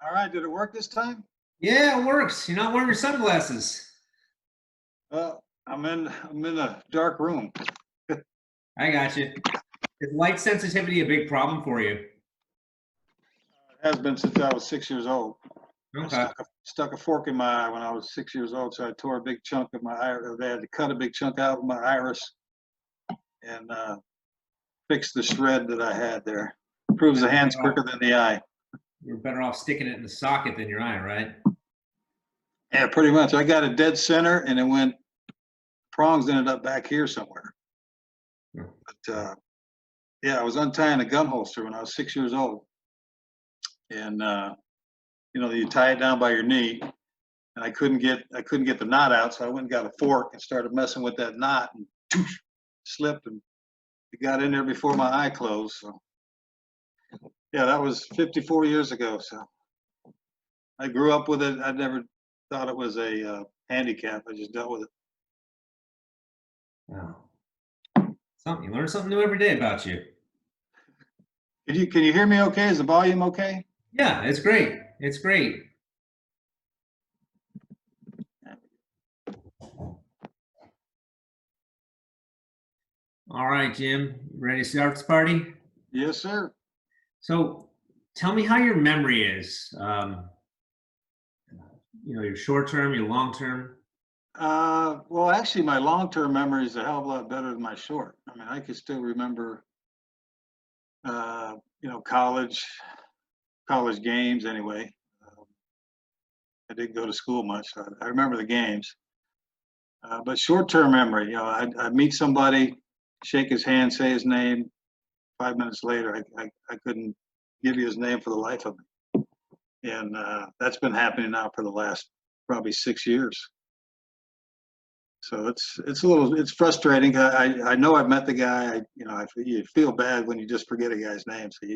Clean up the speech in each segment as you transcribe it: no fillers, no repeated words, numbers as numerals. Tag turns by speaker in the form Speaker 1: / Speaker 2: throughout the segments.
Speaker 1: All right, did it work this time?
Speaker 2: Yeah, it works. You're not wearing your sunglasses.
Speaker 1: I'm in a dark room.
Speaker 2: I got you. Is light sensitivity a big problem for you?
Speaker 1: It has been since I was 6 years old. I
Speaker 2: Okay.
Speaker 1: stuck a fork in my eye when I was 6 years old, so I tore a big chunk of my iris. They had to cut a big chunk out of my iris and fix the shred that I had there. Proves the hand's quicker than the eye.
Speaker 2: You're better off sticking it in the socket than your eye, right?
Speaker 1: Yeah, pretty much. I got it dead center, and it went prongs ended up back here somewhere.
Speaker 2: Hmm.
Speaker 1: But yeah, I was untying a gun holster when I was 6 years old, and you tie it down by your knee, and I couldn't get the knot out, so I went and got a fork and started messing with that knot, and slipped, and it got in there before my eye closed. So yeah, that was 54 years ago. So I grew up with it. I never thought it was a handicap. I just dealt with it.
Speaker 2: Wow. You learn something new every day about you.
Speaker 1: Can you hear me okay? Is the volume okay?
Speaker 2: Yeah, it's great. It's great. All right, Jim. Ready to start this party?
Speaker 1: Yes, sir.
Speaker 2: So tell me how your memory is. Your short term, your long term.
Speaker 1: Well, actually, my long-term memory is a hell of a lot better than my short. I mean, I can still remember, college games anyway. I didn't go to school much, so I remember the games. But short-term memory, I'd meet somebody, shake his hand, say his name. 5 minutes later, I couldn't give you his name for the life of me. And that's been happening now for the last probably 6 years. So it's frustrating. I know I've met the guy. You feel bad when you just forget a guy's name. So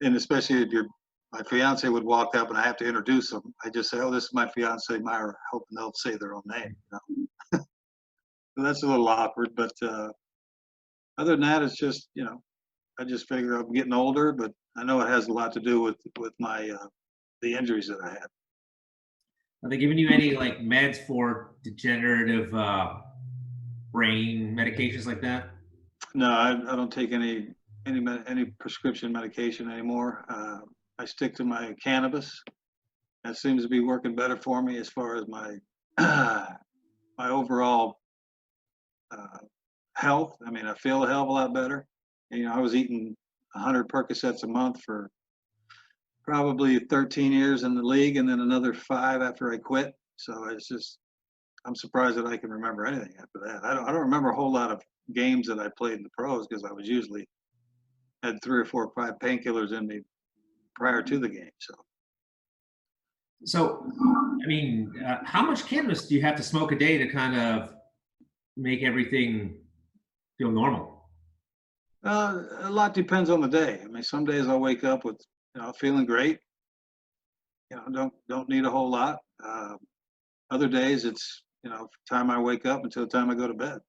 Speaker 1: and especially if my fiance would walk up and I have to introduce them. I just say, "Oh, this is my fiance, Myra," hoping they'll say their own name. So that's a little awkward. But other than that, it's just I just figure I'm getting older. But I know it has a lot to do with my the injuries that I had.
Speaker 2: Are they giving you any like meds for degenerative brain medications like that?
Speaker 1: No, I don't take any prescription medication anymore. I stick to my cannabis. That seems to be working better for me as far as my my overall health. I mean, I feel a hell of a lot better. I was eating 100 Percocets a month for probably 13 years in the league, and then another 5 after I quit. So I'm surprised that I can remember anything after that. I don't remember a whole lot of games that I played in the pros because I was usually had 3 or 4 or 5 painkillers in me prior to the game.
Speaker 2: So, I mean, how much cannabis do you have to smoke a day to kind of make everything feel normal?
Speaker 1: A lot depends on the day. I mean, some days I'll wake up with feeling great. Don't need a whole lot. Other days it's time I wake up until the time I go to bed.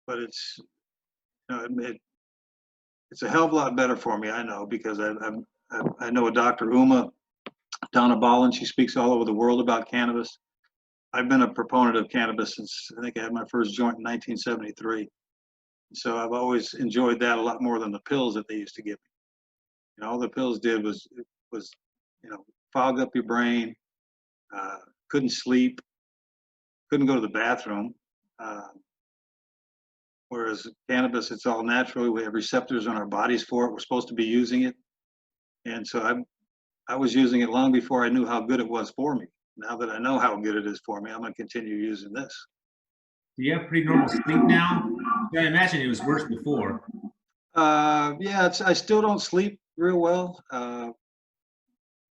Speaker 1: But it's a hell of a lot better for me. I know because I know a Dr. Uma Donna Ballin. She speaks all over the world about cannabis. I've been a proponent of cannabis since I think I had my first joint in 1973. So I've always enjoyed that a lot more than the pills that they used to give me. All the pills did was fog up your brain, couldn't sleep, couldn't go to the bathroom. Uh, Whereas cannabis, it's all natural. We have receptors on our bodies for it. We're supposed to be using it, and so I was using it long before I knew how good it was for me. Now that I know how good it is for me, I'm going to continue using this.
Speaker 2: Do you have pretty normal sleep now? I imagine it was worse before.
Speaker 1: Yeah, I still don't sleep real well.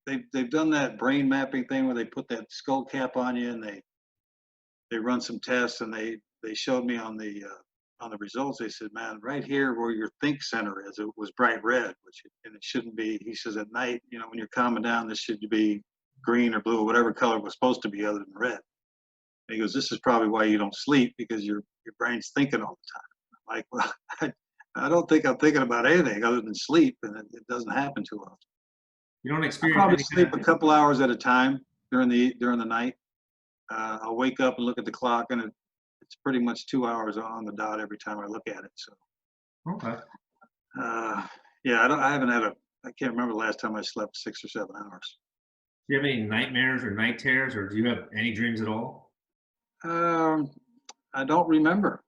Speaker 1: They've done that brain mapping thing where they put that skull cap on you and they run some tests, and they showed me on the results. They said, "Man, right here where your think center is, it was bright red, and it shouldn't be." He says, "At night, when you're calming down, this should be green or blue or whatever color it was supposed to be other than red." And he goes, "This is probably why you don't sleep, because your brain's thinking all the time." I'm like, well, I don't think I'm thinking about anything other than sleep, and it doesn't happen too often.
Speaker 2: You don't
Speaker 1: I
Speaker 2: experience
Speaker 1: probably
Speaker 2: any
Speaker 1: sleep
Speaker 2: kind
Speaker 1: a
Speaker 2: of,
Speaker 1: couple hours at a time during the night. I'll wake up and look at the clock, and it's pretty much 2 hours on the dot every time I look at it. So,
Speaker 2: okay.
Speaker 1: uh, yeah, I haven't had I can't remember the last time I slept 6 or 7 hours.
Speaker 2: Do you have any nightmares or night terrors, or do you have any dreams at all?
Speaker 1: Um, I don't remember.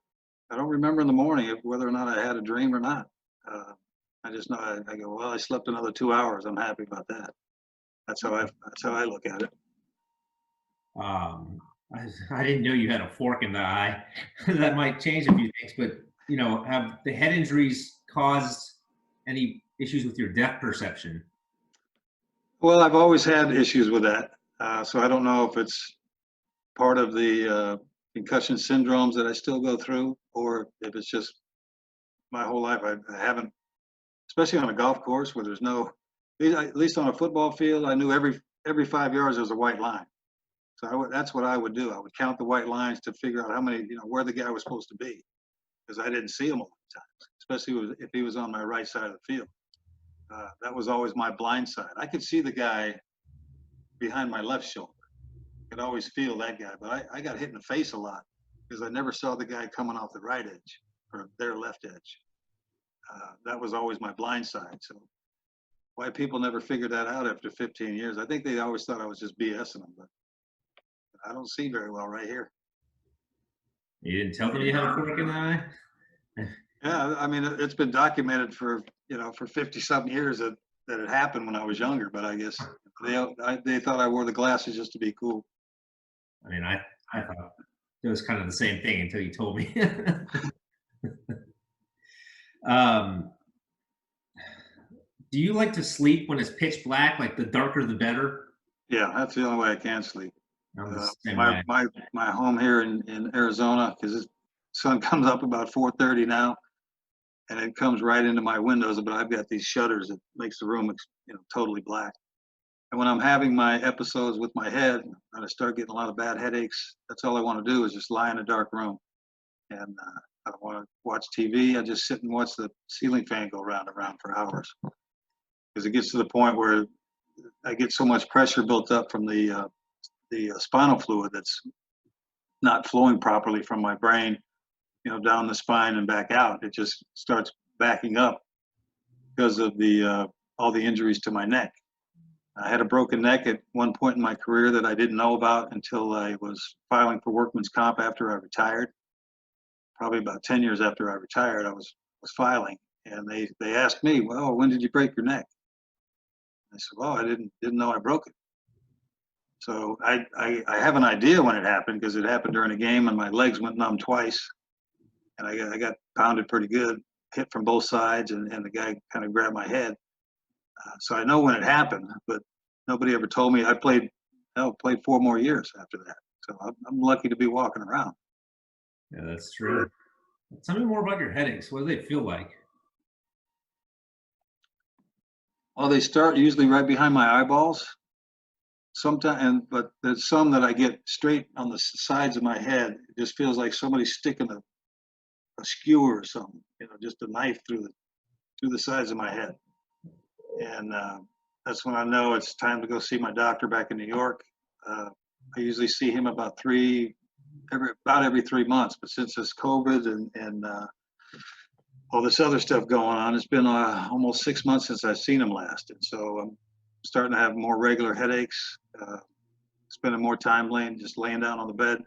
Speaker 1: I don't remember in the morning whether or not I had a dream or not. Uh, I just know I go, well, I slept another 2 hours. I'm happy about that. That's how I look at it.
Speaker 2: Um, I didn't know you had a fork in the eye. That might change a few things, but have the head injuries caused any issues with your depth perception?
Speaker 1: Well, I've always had issues with that, so I don't know if it's part of the concussion syndromes that I still go through, or if it's just my whole life. I haven't, especially on a golf course where there's no, at least on a football field, I knew every 5 yards there was a white line. So that's what I would do. I would count the white lines to figure out how many, where the guy was supposed to be, because I didn't see him all the time, especially if he was on my right side of the field. That was always my blind side. I could see the guy behind my left shoulder. I could always feel that guy, but I got hit in the face a lot because I never saw the guy coming off the right edge or their left edge. That was always my blind side. So why people never figured that out after 15 years? I think they always thought I was just BSing them, but I don't see very well right here.
Speaker 2: You didn't tell them you had a fork in the eye?
Speaker 1: Yeah, I mean, it's been documented for 50 something years that it happened when I was younger, but I guess they thought I wore the glasses just to be cool.
Speaker 2: I mean, I thought it was kind of the same thing until you told me. um, do you like to sleep when it's pitch black? Like the darker the better?
Speaker 1: Yeah, that's the only way I can sleep.
Speaker 2: I'm the same
Speaker 1: My
Speaker 2: way.
Speaker 1: my home here in Arizona, because the sun comes up about 4:30 now, and it comes right into my windows. But I've got these shutters that makes the room totally black. And when I'm having my episodes with my head, and I start getting a lot of bad headaches, that's all I want to do is just lie in a dark room. And I don't want to watch TV. I just sit and watch the ceiling fan go round and round for hours, because it gets to the point where I get so much pressure built up from the spinal fluid that's not flowing properly from my brain, down the spine and back out. It just starts backing up because of the all the injuries to my neck. I had a broken neck at one point in my career that I didn't know about until I was filing for workman's comp after I retired. Probably about 10 years after I retired, I was filing, and they asked me, "Well, when did you break your neck?" I said, "Well, I didn't know I broke it." So I have an idea when it happened, because it happened during a game and my legs went numb twice, and I got pounded pretty good, hit from both sides, and the guy kind of grabbed my head. So I know when it happened, but nobody ever told me. I played 4 more years after that. So I'm lucky to be walking around.
Speaker 2: Yeah, that's true. Tell me more about your headaches. What do they feel like?
Speaker 1: Well, they start usually right behind my eyeballs. Sometimes, but there's some that I get straight on the sides of my head. It just feels like somebody's sticking a skewer or something, just a knife through the sides of my head. And that's when I know it's time to go see my doctor back in New York. I usually see him about every 3 months, but since it's COVID and all this other stuff going on, it's been almost 6 months since I've seen him last, and so I'm starting to have more regular headaches. Spending more time just laying down on the bed.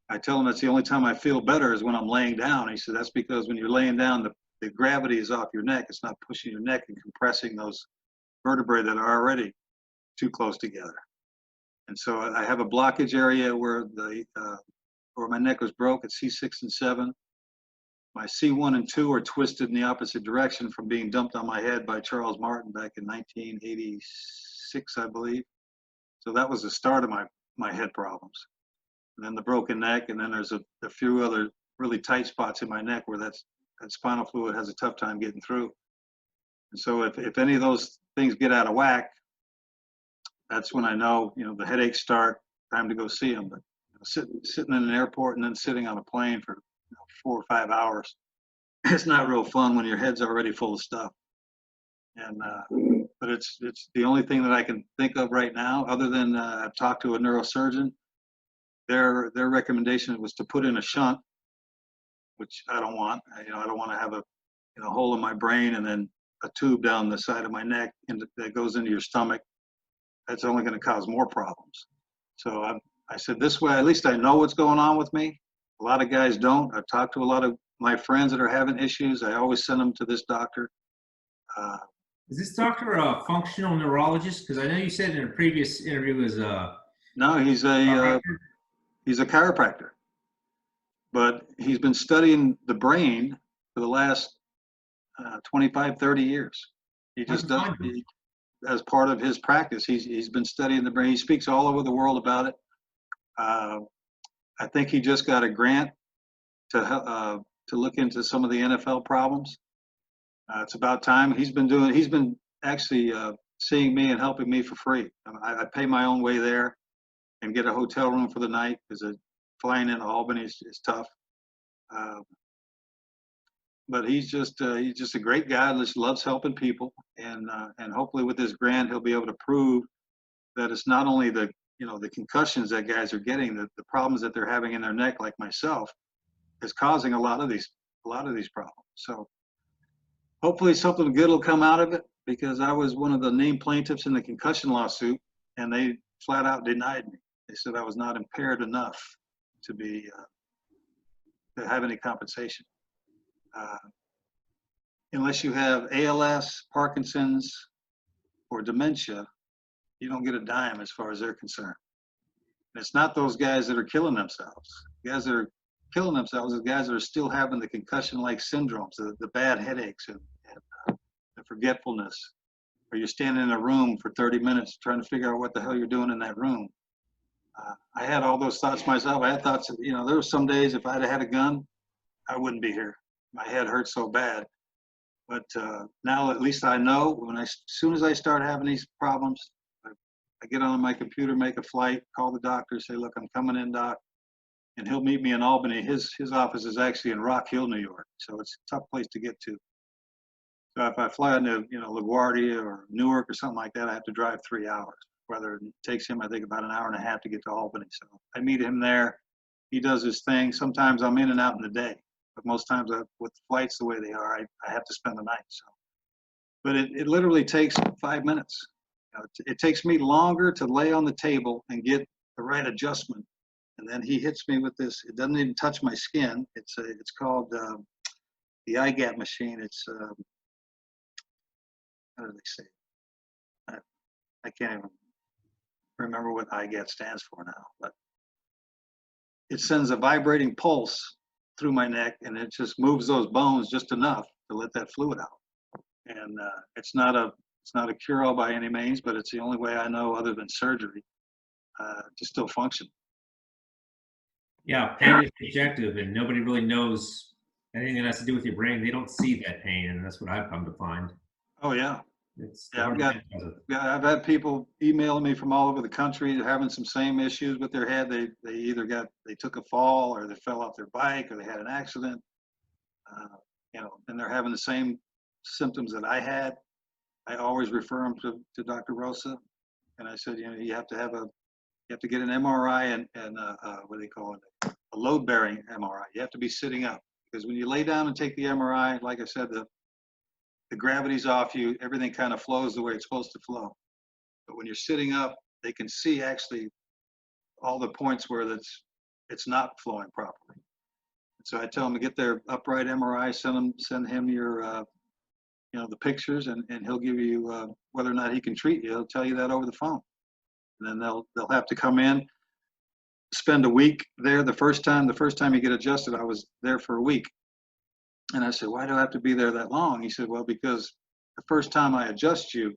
Speaker 1: I tell him that's the only time I feel better is when I'm laying down. He said that's because when you're laying down, the gravity is off your neck. It's not pushing your neck and compressing those vertebrae that are already too close together. And so I have a blockage area where where my neck was broke at C6 and 7. My C1 and 2 are twisted in the opposite direction from being dumped on my head by Charles Martin back in 1986, I believe. So that was the start of my head problems. And then the broken neck, and then there's a few other really tight spots in my neck where that spinal fluid has a tough time getting through. And so if any of those things get out of whack, that's when I know, the headaches start, time to go see them. But sitting in an airport and then sitting on a plane for 4 or 5 hours, it's not real fun when your head's already full of stuff. And but it's the only thing that I can think of right now, other than I've talked to a neurosurgeon. Their recommendation was to put in a shunt, which I don't want. I don't want to have a hole in my brain and then a tube down the side of my neck that goes into your stomach. That's only going to cause more problems. So I said, this way, at least I know what's going on with me. A lot of guys don't. I've talked to a lot of my friends that are having issues. I always send them to this doctor.
Speaker 2: Is this doctor a functional neurologist? Because I know you said in a previous interview was
Speaker 1: No, he's a chiropractor, but he's been studying the brain for the last 25, 30 years. He just does, as part of his practice, he's been studying the brain. He speaks all over the world about it. I think he just got a grant to look into some of the NFL problems. It's about time. He's been actually seeing me and helping me for free. I pay my own way there and get a hotel room for the night, because flying into Albany is tough. But he's just a great guy. Just loves helping people, and hopefully with this grant he'll be able to prove that it's not only the concussions that guys are getting, the problems that they're having in their neck, like myself, is causing a lot of these problems. So hopefully something good will come out of it, because I was one of the named plaintiffs in the concussion lawsuit, and they flat out denied me. They said I was not impaired enough to to have any compensation. Unless you have ALS, Parkinson's, or dementia, you don't get a dime as far as they're concerned. And it's not those guys that are killing themselves. The guys that are killing themselves are the guys that are still having the concussion-like syndromes, the bad headaches and the forgetfulness, or you're standing in a room for 30 minutes trying to figure out what the hell you're doing in that room. I had all those thoughts myself. I had thoughts, there were some days if I'd have had a gun, I wouldn't be here. My head hurt so bad. But now at least I know as soon as I start having these problems, I get on my computer, make a flight, call the doctor, say, look, I'm coming in, doc. And he'll meet me in Albany. His office is actually in Rock Hill, New York. So it's a tough place to get to. So if I fly into, LaGuardia or Newark or something like that, I have to drive 3 hours. Whether it takes him, I think, about an hour and a half to get to Albany. So I meet him there. He does his thing. Sometimes I'm in and out in the day. But most times with flights the way they are, I have to spend the night. So, but it literally takes 5 minutes. It takes me longer to lay on the table and get the right adjustment, and then he hits me with this. It doesn't even touch my skin. It's called the IGAT machine. It's how do they say it? I can't even remember what IGAT stands for now, but it sends a vibrating pulse through my neck, and it just moves those bones just enough to let that fluid out. And it's not a cure-all by any means, but it's the only way I know, other than surgery, to still function.
Speaker 2: Yeah, pain is subjective, and nobody really knows anything that has to do with your brain. They don't see that pain, and that's what I've come to find.
Speaker 1: Oh yeah.
Speaker 2: Yeah,
Speaker 1: I've had people emailing me from all over the country having some same issues with their head. They either they took a fall, or they fell off their bike, or they had an accident, and they're having the same symptoms that I had. I always refer them to Dr. Rosa, and I said, you have to get an MRI and what do they call it, a load-bearing MRI. You have to be sitting up, because when you lay down and take the MRI, like I said, the gravity's off you, everything kind of flows the way it's supposed to flow. But when you're sitting up, they can see actually all the points where it's not flowing properly. So I tell them to get their upright MRI, send him your the pictures, and he'll give you whether or not he can treat you. He'll tell you that over the phone. And then they'll have to come in, spend a week there. The first time you get adjusted, I was there for a week. And I said, why do I have to be there that long? He said, well, because the first time I adjust you,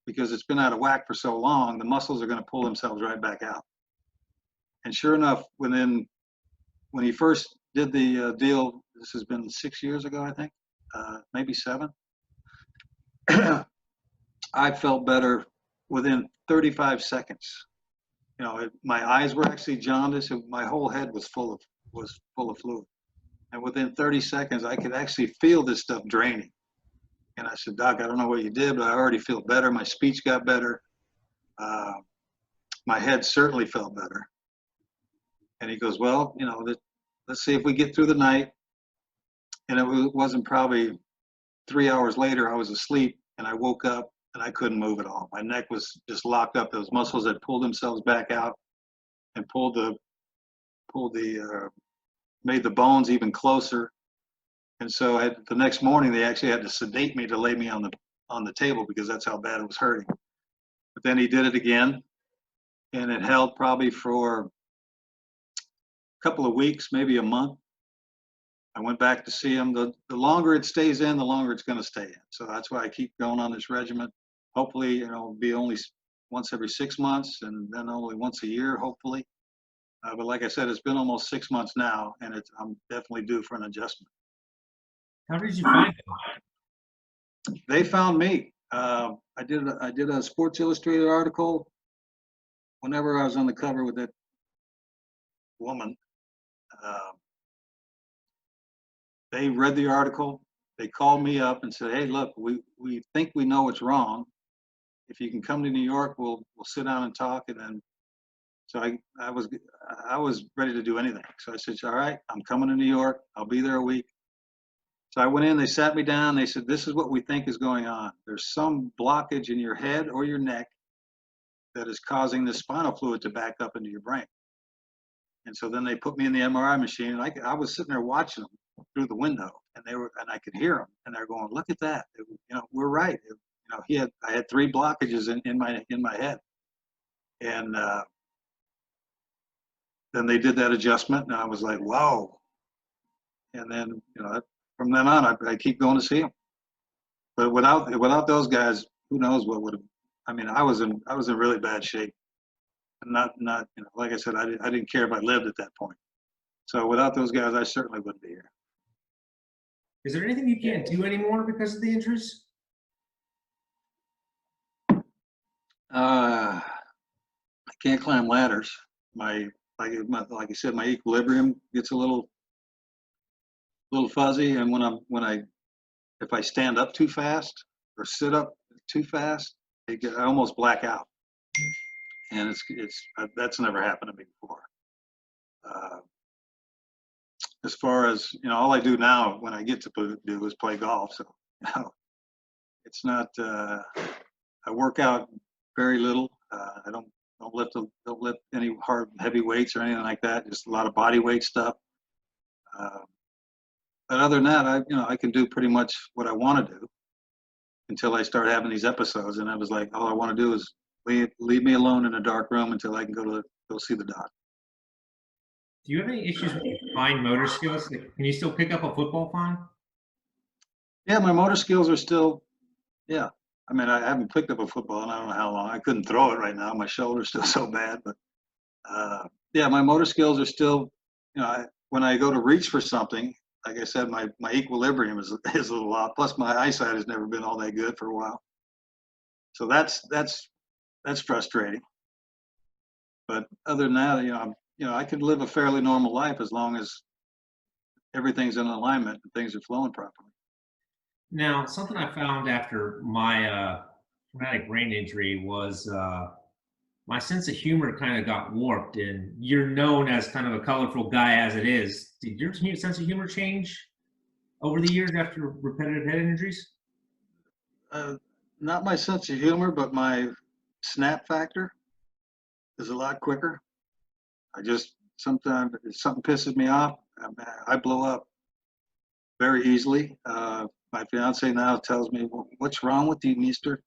Speaker 1: because it's been out of whack for so long, the muscles are going to pull themselves right back out. And sure enough, when he first did the deal, this has been 6 years ago, I think, maybe 7, I felt better within 35 seconds. My eyes were actually jaundiced, and my whole head was full of fluid. And within 30 seconds, I could actually feel this stuff draining. And I said, Doc, I don't know what you did, but I already feel better. My speech got better. My head certainly felt better. And he goes, well, let's see if we get through the night. And it wasn't probably 3 hours later, I was asleep and I woke up and I couldn't move at all. My neck was just locked up. Those muscles had pulled themselves back out and made the bones even closer. And so the next morning, they actually had to sedate me to lay me on the table because that's how bad it was hurting. But then he did it again, and it held probably for a couple of weeks, maybe a month. I went back to see him. The longer it stays in, the longer it's going to stay in. So that's why I keep going on this regimen. Hopefully, it'll be only once every 6 months, and then only once a year, hopefully. But like I said, it's been almost 6 months now, and I'm definitely due for an adjustment.
Speaker 2: How did you find it?
Speaker 1: They found me. I did a Sports Illustrated article whenever I was on the cover with that woman. They read the article. They called me up and said, hey, look, we think we know what's wrong. If you can come to New York, we'll sit down and talk. And then, so I was ready to do anything. So I said, all right, I'm coming to New York. I'll be there a week. So I went in, they sat me down, they said, this is what we think is going on. There's some blockage in your head or your neck that is causing the spinal fluid to back up into your brain. And so then they put me in the MRI machine, and I was sitting there watching them through the window, and I could hear them, and they're going, look at that. We're right. I had 3 blockages in my head. And then they did that adjustment, and I was like, whoa. And then, from then on, I keep going to see them. But without those guys, who knows what would have. I mean, I was in really bad shape. Not like I said, I didn't care if I lived at that point. So without those guys, I certainly wouldn't be here.
Speaker 2: Is there anything you can't do anymore because of the injuries?
Speaker 1: I can't climb ladders. Like you said, my equilibrium gets a little fuzzy, and if I stand up too fast or sit up too fast, I almost black out. And that's never happened to me before. As far as all I do now when I get to do is play golf. So it's not. I work out very little. I don't lift any heavy weights or anything like that. Just a lot of body weight stuff. But other than that, I can do pretty much what I want to do until I start having these episodes. And I was like, all I want to do is leave me alone in a dark room until I can go see the doc.
Speaker 2: Do you have any issues with your fine motor skills? Like, can you still pick up a football fine?
Speaker 1: Yeah, my motor skills are still, yeah. I mean, I haven't picked up a football in I don't know how long. I couldn't throw it right now. My shoulder's still so bad. But yeah, my motor skills are still, when I go to reach for something, like I said, my equilibrium is a little off. Plus, my eyesight has never been all that good for a while. So that's frustrating. But other than that, I could live a fairly normal life as long as everything's in alignment and things are flowing properly.
Speaker 2: Now, something I found after my traumatic brain injury was my sense of humor kind of got warped, and you're known as kind of a colorful guy as it is. Did your sense of humor change over the years after repetitive head injuries?
Speaker 1: Not my sense of humor, but my snap factor is a lot quicker. Sometimes if something pisses me off, I blow up very easily. My fiance now tells me, well, what's wrong with you, mister?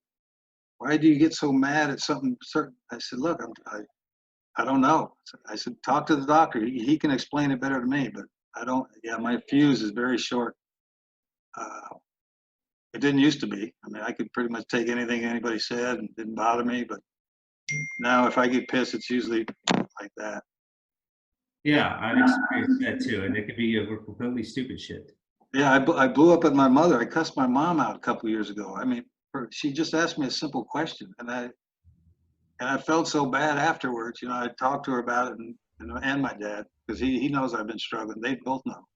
Speaker 1: Why do you get so mad at something certain? I said, look, I don't know. I said, talk to the doctor. He can explain it better to me, but I don't. Yeah, my fuse is very short. It didn't used to be. I mean, I could pretty much take anything anybody said and it didn't bother me, but now if I get pissed, it's usually like that.
Speaker 2: Yeah, I've experienced that too, and it could be over completely stupid shit.
Speaker 1: Yeah, I blew up at my mother. I cussed my mom out a couple of years ago. I mean, she just asked me a simple question, and I felt so bad afterwards. I talked to her about it, and my dad, because he knows I've been struggling. They both know.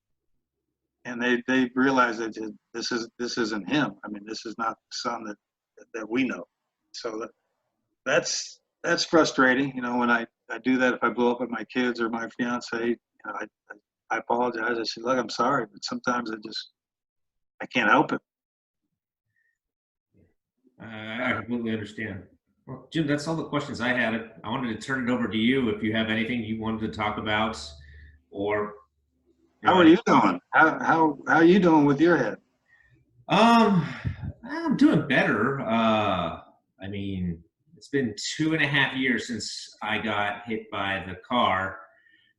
Speaker 1: and they realize that this isn't him. I mean, this is not the son that we know. So that's frustrating. You know, when I do that, if I blow up at my kids or my fiance, you know, I apologize. I say, look, I'm sorry, but sometimes I can't help it.
Speaker 2: I completely understand. Well, Jim, that's all the questions I had. I wanted to turn it over to you if you have anything you wanted to talk about, or
Speaker 1: How are you doing? How are you doing with your head?
Speaker 2: I'm doing better. I mean, it's been 2.5 years since I got hit by the car.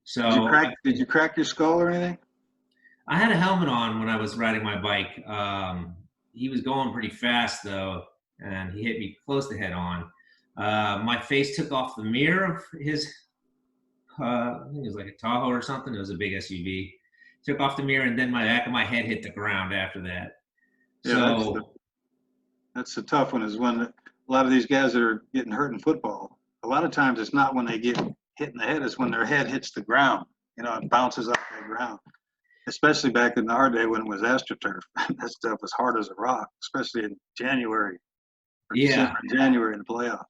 Speaker 2: So
Speaker 1: Did you crack your skull or anything?
Speaker 2: I had a helmet on when I was riding my bike. He was going pretty fast though, and he hit me close to head on. My face took off the mirror of his, I think it was like a Tahoe or something. It was a big SUV. Took off the mirror, and then my back of my head hit the ground after that.
Speaker 1: Yeah,
Speaker 2: So
Speaker 1: that's the tough one, is when a lot of these guys that are getting hurt in football, a lot of times it's not when they get hit in the head, it's when their head hits the ground, you know, and bounces off the ground. Especially back in our day when it was AstroTurf. That stuff was hard as a rock, especially in January or
Speaker 2: yeah,
Speaker 1: December and January in the playoffs.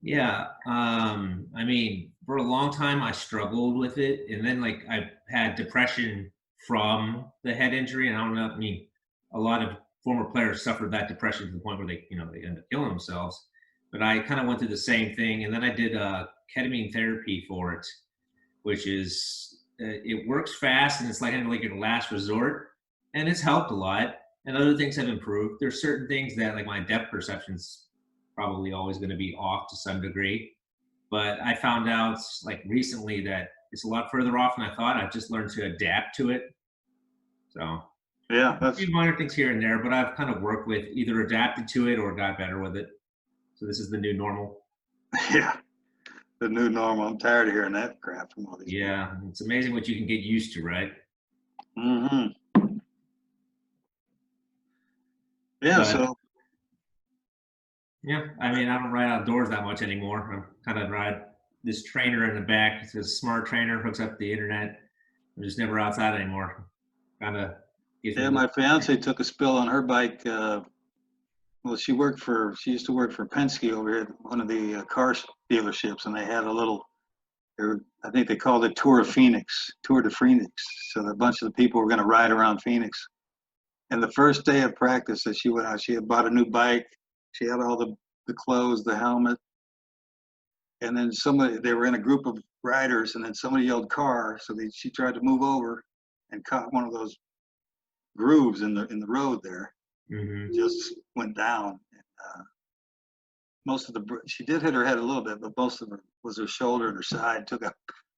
Speaker 2: yeah. I mean, for a long time I struggled with it, and then like I had depression from the head injury, and I don't know. I mean, a lot of former players suffered that depression to the point where they end up killing themselves. But I kind of went through the same thing, and then I did ketamine therapy for it, which is it works fast, and it's like kind of like your last resort, and it's helped a lot. And other things have improved. There's certain things that like my depth perception's probably always going to be off to some degree, but I found out like recently that it's a lot further off than I thought. I've just learned to adapt to it. So
Speaker 1: Yeah,
Speaker 2: a few minor things here and there, but I've kind of worked with either adapted to it or got better with it. So this is the new normal.
Speaker 1: yeah, the new normal. I'm tired of hearing that crap from all these people.
Speaker 2: Yeah, it's amazing what you can get used to, right?
Speaker 1: Mm-hmm. Yeah,
Speaker 2: But
Speaker 1: so
Speaker 2: yeah, I mean, I don't ride outdoors that much anymore. I kind of ride this trainer in the back. It's a smart trainer, hooks up to the internet. I'm just never outside anymore. Kind of gives
Speaker 1: yeah,
Speaker 2: me.
Speaker 1: my fiance took a spill on her bike. Well, she used to work for Penske over here at one of the car dealerships, and they had a little, I think they called it Tour de Phoenix. So a bunch of the people were going to ride around Phoenix. And the first day of practice that she went out, she had bought a new bike. She had all the clothes, the helmet. And then they were in a group of riders, and then somebody yelled car. So she tried to move over and caught one of those grooves in the road there.
Speaker 2: Mm-hmm.
Speaker 1: Just went down. She did hit her head a little bit, but most of it was her shoulder and her side, took a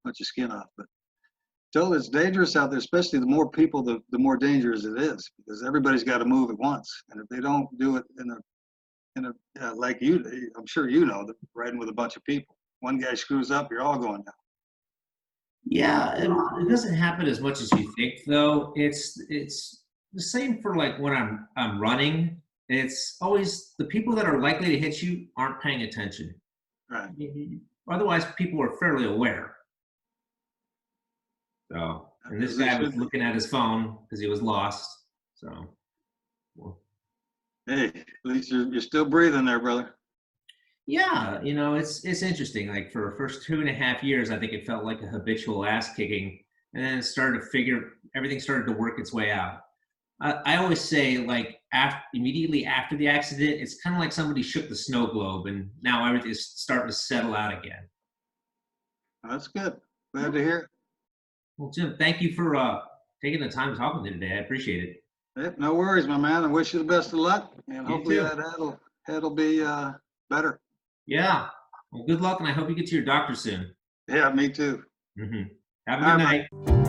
Speaker 1: bunch of skin off. But still, it's dangerous out there, especially the more people, the more dangerous it is, because everybody's got to move at once. And if they don't do it like you, I'm sure you know, riding with a bunch of people, one guy screws up, you're all going down.
Speaker 2: Yeah, it doesn't happen as much as you think, though. It's the same for like when I'm running. It's always the people that are likely to hit you aren't paying attention.
Speaker 1: Right.
Speaker 2: Otherwise, people are fairly aware. So, and this guy was looking at his phone because he was lost. So, well,
Speaker 1: hey, at least you're still breathing there, brother.
Speaker 2: yeah, it's interesting. Like for the first 2.5 years, I think it felt like a habitual ass kicking, and then everything started to work its way out. I always say like immediately after the accident, it's kind of like somebody shook the snow globe, and now everything's starting to settle out again.
Speaker 1: That's good. Glad to hear it.
Speaker 2: Well, Jim, thank you for taking the time to talk with me today. I appreciate it.
Speaker 1: Yep, no worries, my man. I wish you the best of luck, and hopefully
Speaker 2: too.
Speaker 1: that head'll be better.
Speaker 2: Yeah. Well, good luck, and I hope you get to your doctor soon.
Speaker 1: Yeah, me too.
Speaker 2: Mm-hmm. Have a good night.